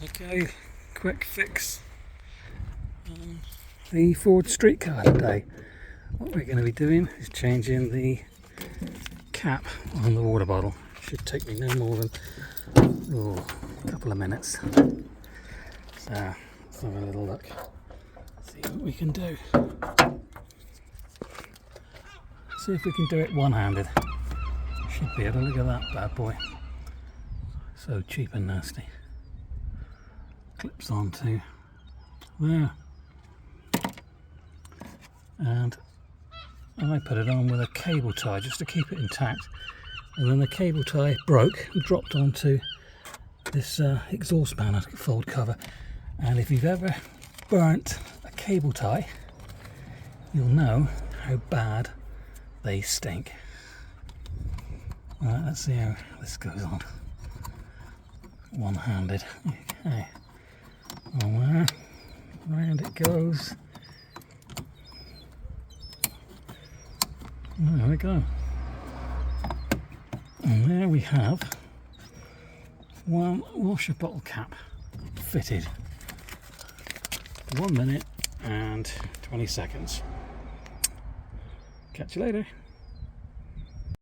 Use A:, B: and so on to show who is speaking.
A: Okay, quick fix on the Ford Streetcar today. What we're going to be doing is changing the cap on the water bottle. Should take me no more than a couple of minutes. So let's have a little look, see what we can do. See if we can do it one-handed. Should be able to. Look at that bad boy. So cheap and nasty. Clips onto there, and I put it on with a cable tie just to keep it intact, and then the cable tie broke and dropped onto this exhaust manifold cover. And if you've ever burnt a cable tie, you'll know how bad they stink. Alright, let's see how this goes on one-handed. Okay. On there, round it goes. There we go. And there we have one washer bottle cap fitted. 1 minute and 20 seconds. Catch you later.